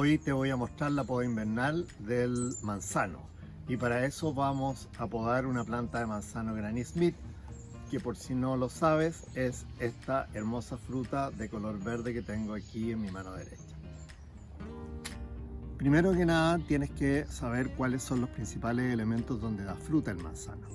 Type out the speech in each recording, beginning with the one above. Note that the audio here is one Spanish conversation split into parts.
Hoy te voy a mostrar la poda invernal del manzano y para eso vamos a podar una planta de manzano Granny Smith, que por si no lo sabes es esta hermosa fruta de color verde que tengo aquí en mi mano derecha. Primero que nada tienes que saber cuáles son los principales elementos donde da fruta el manzano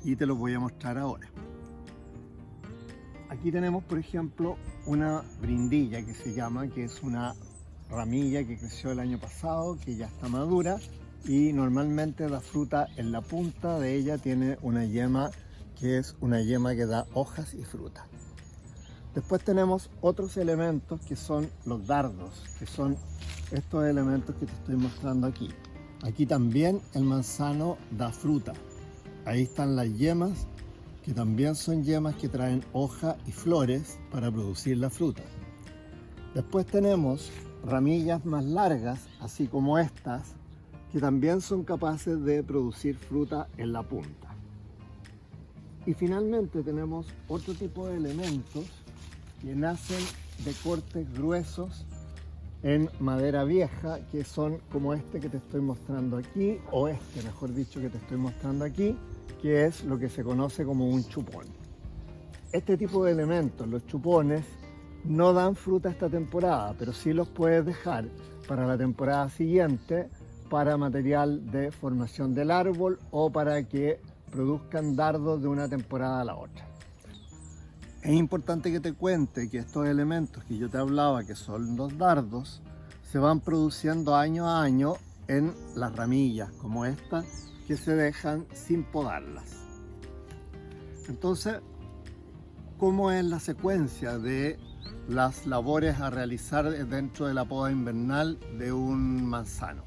y te los voy a mostrar ahora. Aquí tenemos, por ejemplo, una brindilla que se llama, que es una ramilla que creció el año pasado, que ya está madura y normalmente da fruta en la punta de ella, tiene una yema que es una yema que da hojas y fruta. Después tenemos otros elementos que son los dardos, que son estos elementos que te estoy mostrando aquí. Aquí también el manzano da fruta. Ahí están las yemas, que también son yemas que traen hoja y flores para producir la fruta. Después tenemos ramillas más largas, así como estas, que también son capaces de producir fruta en la punta. Y finalmente tenemos otro tipo de elementos que nacen de cortes gruesos en madera vieja, que son como este que te estoy mostrando aquí, o este, mejor dicho, que te estoy mostrando aquí, que es lo que se conoce como un chupón. Este tipo de elementos, los chupones, no dan fruta esta temporada, pero sí los puedes dejar para la temporada siguiente para material de formación del árbol o para que produzcan dardos de una temporada a la otra. Es importante que te cuente que estos elementos que yo te hablaba, que son los dardos, se van produciendo año a año en las ramillas como esta, que se dejan sin podarlas. Entonces, ¿cómo es la secuencia de las labores a realizar dentro de la poda invernal de un manzano?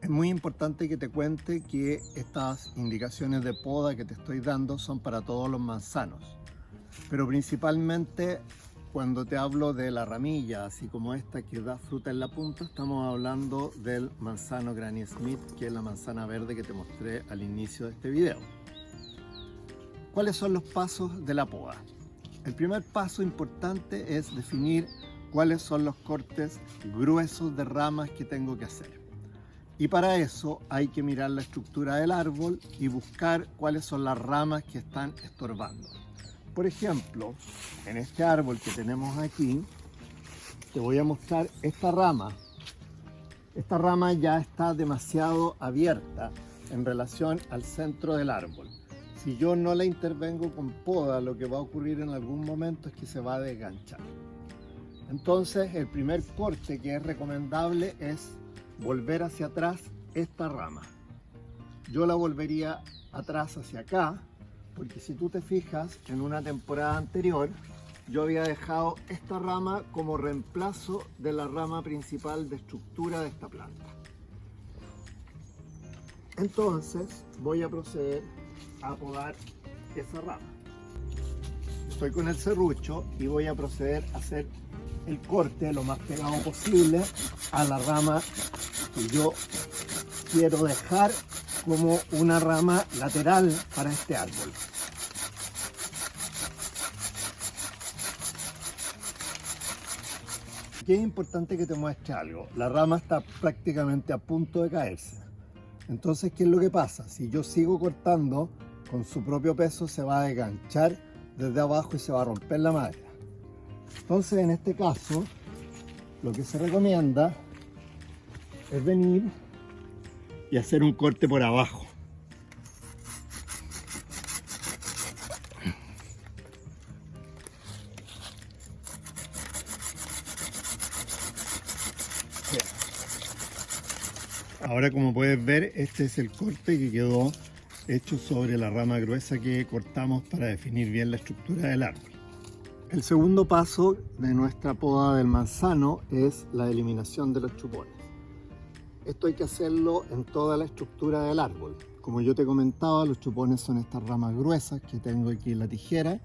Es muy importante que te cuente que estas indicaciones de poda que te estoy dando son para todos los manzanos, pero principalmente cuando te hablo de la ramilla, así como esta que da fruta en la punta, estamos hablando del manzano Granny Smith, que es la manzana verde que te mostré al inicio de este video. ¿Cuáles son los pasos de la poda? El primer paso importante es definir cuáles son los cortes gruesos de ramas que tengo que hacer. Y para eso hay que mirar la estructura del árbol y buscar cuáles son las ramas que están estorbando. Por ejemplo, en este árbol que tenemos aquí, te voy a mostrar esta rama. Esta rama ya está demasiado abierta en relación al centro del árbol. Si yo no la intervengo con poda, lo que va a ocurrir en algún momento es que se va a desganchar. Entonces, el primer corte que es recomendable es volver hacia atrás esta rama. Yo la volvería atrás hacia acá, porque si tú te fijas, en una temporada anterior yo había dejado esta rama como reemplazo de la rama principal de estructura de esta planta. Entonces voy a proceder a podar esa rama. Estoy con el serrucho y voy a proceder a hacer el corte lo más pegado posible a la rama que yo quiero dejar como una rama lateral para este árbol. Aquí es importante que te muestre algo. La rama está prácticamente a punto de caerse. Entonces, ¿qué es lo que pasa? Si yo sigo cortando, con su propio peso se va a desganchar desde abajo y se va a romper la madera. Entonces, en este caso, lo que se recomienda es venir y hacer un corte por abajo. Ahora, como puedes ver, este es el corte que quedó hecho sobre la rama gruesa que cortamos para definir bien la estructura del árbol. El segundo paso de nuestra poda del manzano es la eliminación de los chupones. Esto hay que hacerlo en toda la estructura del árbol. Como yo te comentaba, los chupones son estas ramas gruesas que tengo aquí en la tijera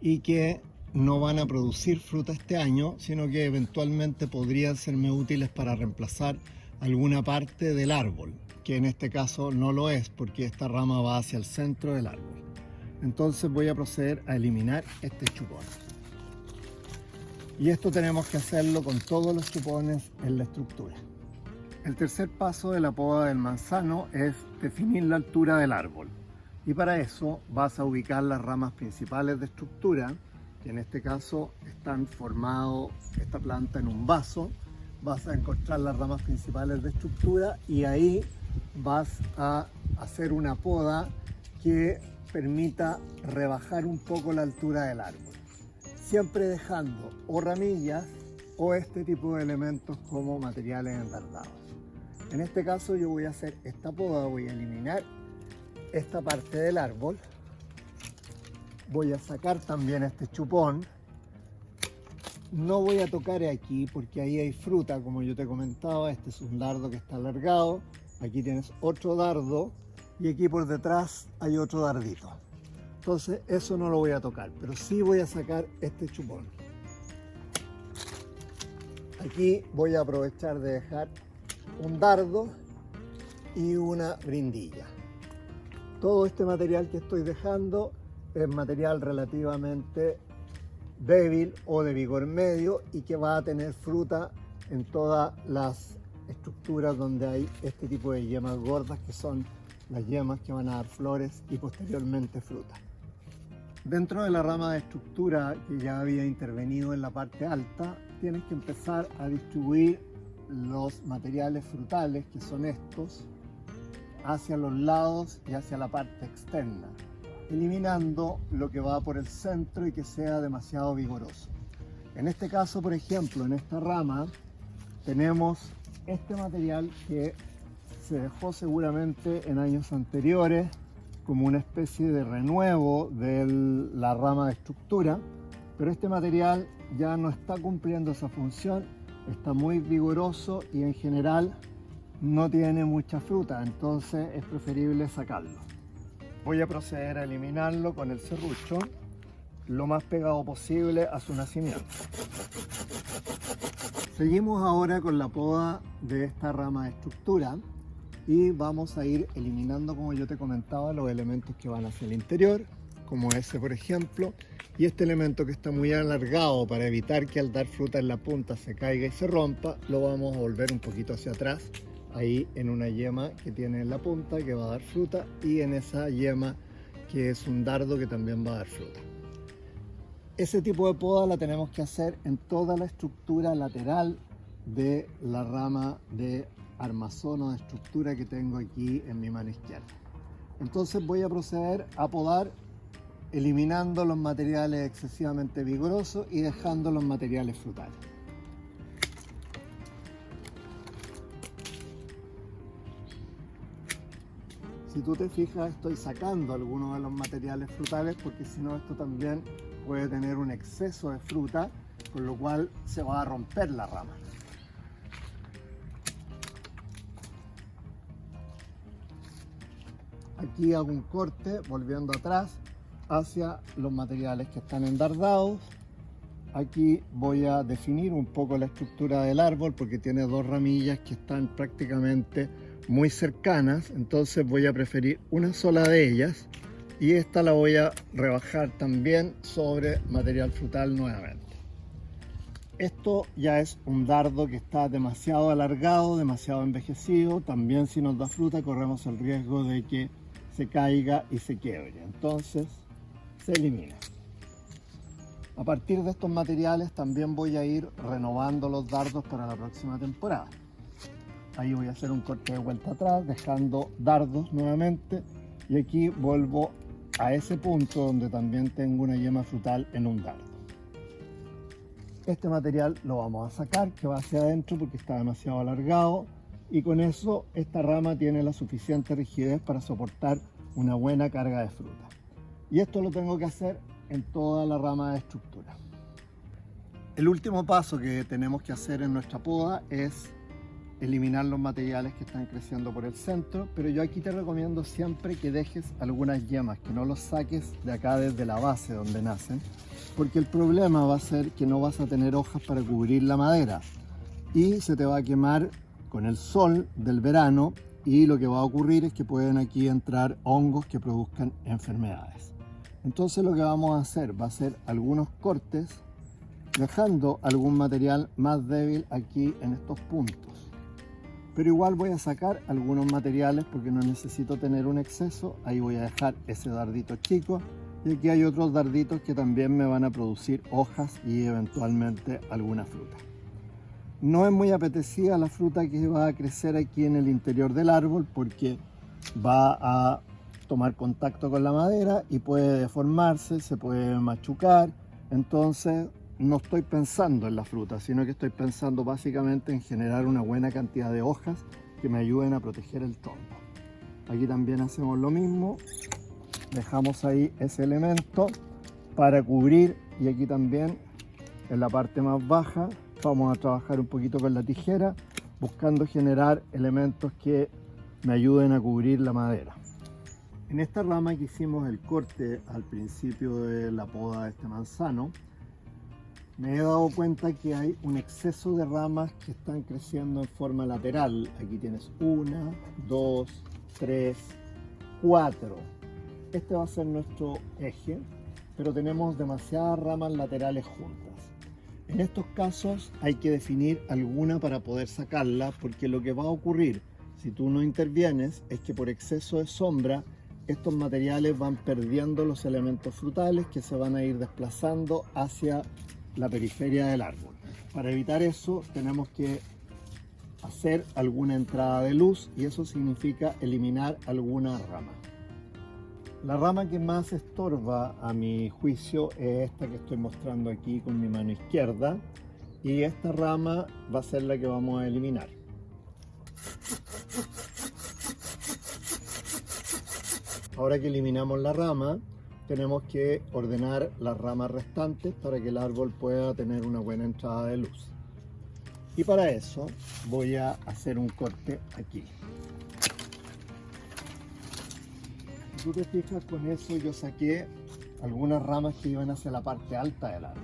y que no van a producir fruta este año, sino que eventualmente podrían serme útiles para reemplazar alguna parte del árbol, que en este caso no lo es porque esta rama va hacia el centro del árbol. Entonces voy a proceder a eliminar este chupón. Y esto tenemos que hacerlo con todos los chupones en la estructura. El tercer paso de la poda del manzano es definir la altura del árbol. Y para eso vas a ubicar las ramas principales de estructura, que en este caso están formado esta planta en un vaso. Vas a encontrar las ramas principales de estructura y ahí vas a hacer una poda que permita rebajar un poco la altura del árbol, siempre dejando o ramillas o este tipo de elementos como materiales endardados. En este caso yo voy a hacer esta poda, voy a eliminar esta parte del árbol, voy a sacar también este chupón. No voy a tocar aquí porque ahí hay fruta, como yo te comentaba. Este es un dardo que está alargado, aquí tienes otro dardo y aquí por detrás hay otro dardito. Entonces eso no lo voy a tocar, pero sí voy a sacar este chupón. Aquí voy a aprovechar de dejar un dardo y una brindilla. Todo este material que estoy dejando es material relativamente débil o de vigor medio y que va a tener fruta en todas las estructuras donde hay este tipo de yemas gordas, que son las yemas que van a dar flores y posteriormente fruta. Dentro de la rama de estructura que ya había intervenido en la parte alta, tienes que empezar a distribuir los materiales frutales, que son estos, hacia los lados y hacia la parte externa, eliminando lo que va por el centro y que sea demasiado vigoroso. En este caso, por ejemplo, en esta rama tenemos este material que se dejó seguramente en años anteriores como una especie de renuevo de la rama de estructura, pero este material ya no está cumpliendo esa función, está muy vigoroso y en general no tiene mucha fruta, entonces es preferible sacarlo. Voy a proceder a eliminarlo con el serrucho lo más pegado posible a su nacimiento. Seguimos ahora con la poda de esta rama de estructura y vamos a ir eliminando, como yo te comentaba, los elementos que van hacia el interior, como ese por ejemplo, y este elemento que está muy alargado para evitar que al dar fruta en la punta se caiga y se rompa, lo vamos a volver un poquito hacia atrás, ahí en una yema que tiene en la punta que va a dar fruta y en esa yema que es un dardo que también va a dar fruta. Ese tipo de poda la tenemos que hacer en toda la estructura lateral de la rama de armazón o de estructura que tengo aquí en mi mano izquierda. Entonces voy a proceder a podar eliminando los materiales excesivamente vigorosos y dejando los materiales frutales. Si tú te fijas, estoy sacando algunos de los materiales frutales porque si no esto también puede tener un exceso de fruta, con lo cual se va a romper la rama. Aquí hago un corte volviendo atrás hacia los materiales que están endardados. Aquí voy a definir un poco la estructura del árbol porque tiene dos ramillas que están prácticamente muy cercanas, entonces voy a preferir una sola de ellas y esta la voy a rebajar también sobre material frutal nuevamente. Esto ya es un dardo que está demasiado alargado, demasiado envejecido. También si nos da fruta corremos el riesgo de que se caiga y se quiebre, entonces se elimina. A partir de estos materiales también voy a ir renovando los dardos para la próxima temporada. Ahí voy a hacer un corte de vuelta atrás, dejando dardos nuevamente, y aquí vuelvo a ese punto donde también tengo una yema frutal en un dardo. Este material lo vamos a sacar, que va hacia adentro porque está demasiado alargado, y con eso esta rama tiene la suficiente rigidez para soportar una buena carga de fruta. Y esto lo tengo que hacer en toda la rama de estructura. El último paso que tenemos que hacer en nuestra poda es eliminar los materiales que están creciendo por el centro, pero yo aquí te recomiendo siempre que dejes algunas yemas, que no los saques de acá desde la base donde nacen, porque el problema va a ser que no vas a tener hojas para cubrir la madera y se te va a quemar con el sol del verano, y lo que va a ocurrir es que pueden aquí entrar hongos que produzcan enfermedades. Entonces lo que vamos a hacer va a ser algunos cortes dejando algún material más débil aquí en estos puntos. Pero igual voy a sacar algunos materiales porque no necesito tener un exceso. Ahí voy a dejar ese dardito chico y aquí hay otros darditos que también me van a producir hojas y eventualmente alguna fruta. No es muy apetecida la fruta que va a crecer aquí en el interior del árbol porque va a tomar contacto con la madera y puede deformarse, se puede machucar. Entonces no estoy pensando en la fruta, sino que estoy pensando básicamente en generar una buena cantidad de hojas que me ayuden a proteger el tronco. Aquí también hacemos lo mismo, dejamos ahí ese elemento para cubrir, y aquí también en la parte más baja vamos a trabajar un poquito con la tijera buscando generar elementos que me ayuden a cubrir la madera. En esta rama que hicimos el corte al principio de la poda de este manzano, me he dado cuenta que hay un exceso de ramas que están creciendo en forma lateral. Aquí tienes 1, 2, 3, 4. Este va a ser nuestro eje, pero tenemos demasiadas ramas laterales juntas. En estos casos hay que definir alguna para poder sacarla, porque lo que va a ocurrir si tú no intervienes es que por exceso de sombra estos materiales van perdiendo los elementos frutales que se van a ir desplazando hacia la periferia del árbol. Para evitar eso tenemos que hacer alguna entrada de luz y eso significa eliminar alguna rama. La rama que más estorba a mi juicio es esta que estoy mostrando aquí con mi mano izquierda, y esta rama va a ser la que vamos a eliminar. Ahora que eliminamos la rama, tenemos que ordenar las ramas restantes para que el árbol pueda tener una buena entrada de luz. Y para eso voy a hacer un corte aquí. Si tú te fijas, con eso yo saqué algunas ramas que iban hacia la parte alta del árbol,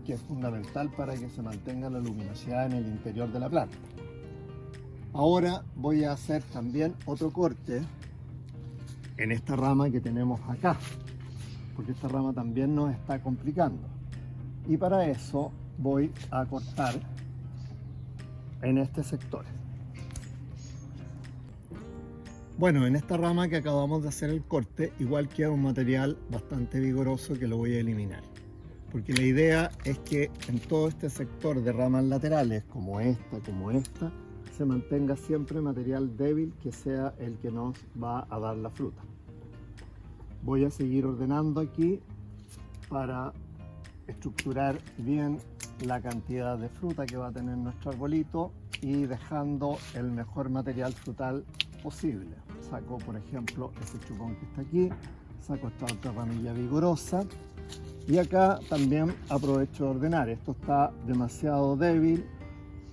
que es fundamental para que se mantenga la luminosidad en el interior de la planta. Ahora voy a hacer también otro corte en esta rama que tenemos acá, porque esta rama también nos está complicando. Y para eso voy a cortar en este sector. Bueno, en esta rama que acabamos de hacer el corte, igual queda un material bastante vigoroso que lo voy a eliminar. Porque la idea es que en todo este sector de ramas laterales, como esta, se mantenga siempre material débil que sea el que nos va a dar la fruta. Voy a seguir ordenando aquí para estructurar bien la cantidad de fruta que va a tener nuestro arbolito y dejando el mejor material frutal posible. Saco, por ejemplo, ese chupón que está aquí, saco esta otra ramilla vigorosa y acá también aprovecho de ordenar. Esto está demasiado débil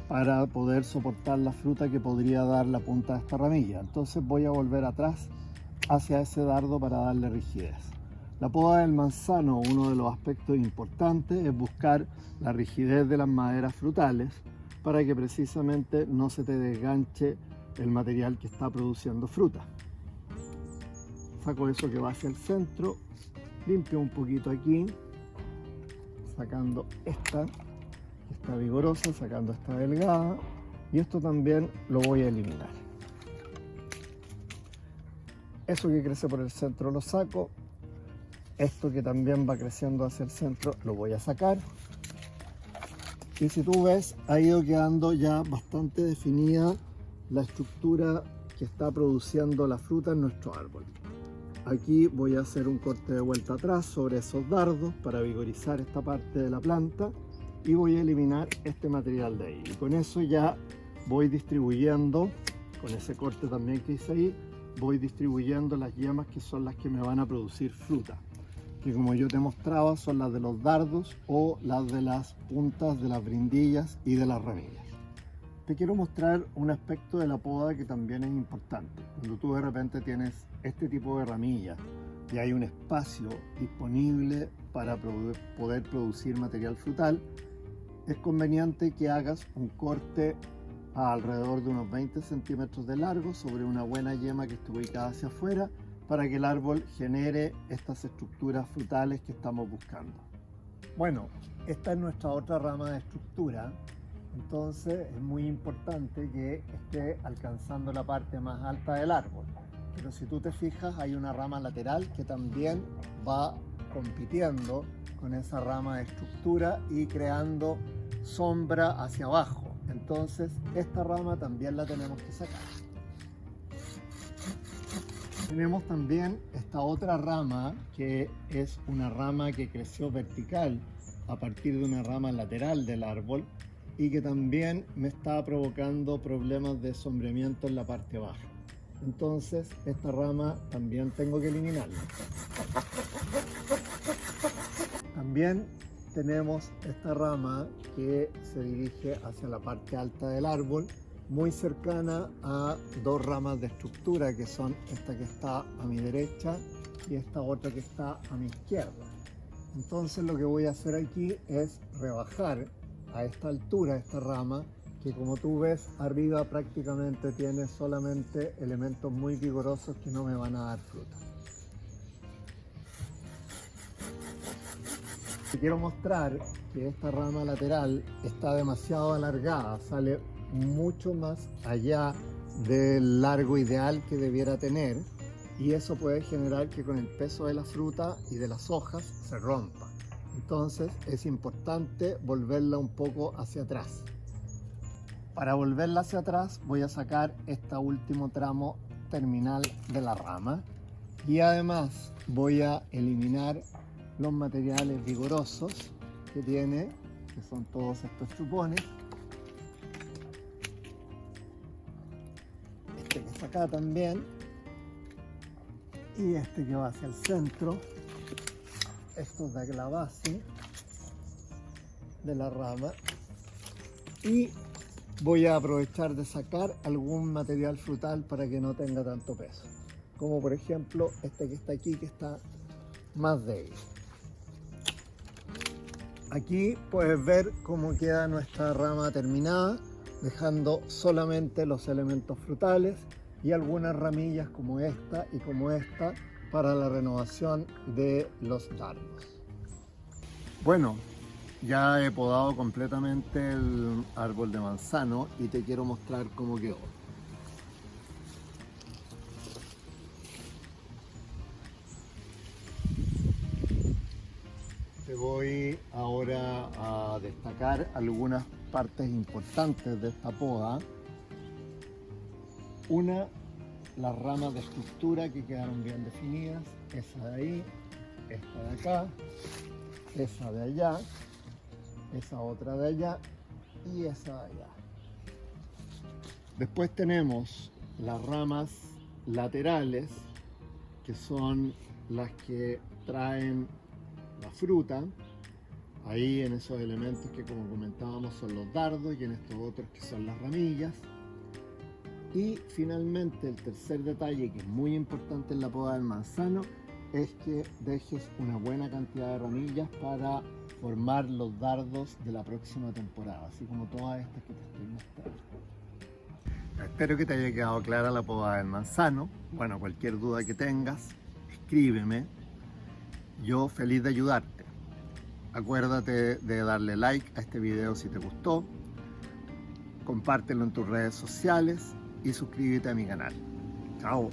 para poder soportar la fruta que podría dar la punta de esta ramilla. Entonces voy a volver atrás hacia ese dardo para darle rigidez. La poda del manzano, uno de los aspectos importantes es buscar la rigidez de las maderas frutales para que precisamente no se te desganche el material que está produciendo fruta. Saco eso que va hacia el centro, limpio un poquito aquí, sacando esta que está vigorosa, sacando esta delgada, y esto también lo voy a eliminar. Eso que crece por el centro lo saco, esto que también va creciendo hacia el centro lo voy a sacar. Y si tú ves, ha ido quedando ya bastante definida la estructura que está produciendo la fruta en nuestro árbol. Aquí voy a hacer un corte de vuelta atrás sobre esos dardos para vigorizar esta parte de la planta y voy a eliminar este material de ahí. Y con eso ya voy distribuyendo, con ese corte también que hice ahí, voy distribuyendo las yemas que son las que me van a producir fruta, que como yo te mostraba son las de los dardos o las de las puntas de las brindillas y de las ramillas. Te quiero mostrar un aspecto de la poda que también es importante. Cuando tú de repente tienes este tipo de ramillas y hay un espacio disponible para poder producir material frutal, es conveniente que hagas un corte a alrededor de unos 20 centímetros de largo sobre una buena yema que esté ubicada hacia afuera para que el árbol genere estas estructuras frutales que estamos buscando. Bueno, esta es nuestra otra rama de estructura, entonces es muy importante que esté alcanzando la parte más alta del árbol. Pero si tú te fijas, hay una rama lateral que también va compitiendo con esa rama de estructura y creando sombra hacia abajo. Entonces esta rama también la tenemos que sacar. Tenemos también esta otra rama que es una rama que creció vertical a partir de una rama lateral del árbol y que también me está provocando problemas de sombreamiento en la parte baja. Entonces esta rama también tengo que eliminarla. También tenemos esta rama que se dirige hacia la parte alta del árbol, muy cercana a dos ramas de estructura que son esta que está a mi derecha y esta otra que está a mi izquierda. Entonces lo que voy a hacer aquí es rebajar a esta altura esta rama, que como tú ves arriba prácticamente tiene solamente elementos muy vigorosos que no me van a dar fruta. Te quiero mostrar que esta rama lateral está demasiado alargada, sale mucho más allá del largo ideal que debiera tener, y eso puede generar que con el peso de la fruta y de las hojas se rompa. Entonces es importante volverla un poco hacia atrás. Para volverla hacia atrás voy a sacar este último tramo terminal de la rama y además voy a eliminar los materiales vigorosos que tiene, que son todos estos chupones. Este que está acá también, y este que va hacia el centro, estos de la base de la rama, y voy a aprovechar de sacar algún material frutal para que no tenga tanto peso, como por ejemplo este que está aquí, que está más débil. Aquí puedes ver cómo queda nuestra rama terminada, dejando solamente los elementos frutales y algunas ramillas como esta y como esta para la renovación de los dardos. Bueno, ya he podado completamente el árbol de manzano y te quiero mostrar cómo quedó. Te voy ahora a destacar algunas partes importantes de esta poda. Una, las ramas de estructura que quedaron bien definidas, esa de ahí, esta de acá, esa de allá, esa otra de allá y esa de allá. Después tenemos las ramas laterales, que son las que traen la fruta, ahí en esos elementos que, como comentábamos, son los dardos, y en estos otros que son las ramillas. Y finalmente el tercer detalle, que es muy importante en la poda del manzano, es que dejes una buena cantidad de ramillas para formar los dardos de la próxima temporada, así como todas estas que te estoy mostrando. Espero que te haya quedado clara la poda del manzano. Bueno, cualquier duda que tengas, escríbeme. Yo feliz de ayudarte. Acuérdate de darle like a este video si te gustó, compártelo en tus redes sociales y suscríbete a mi canal. Chao.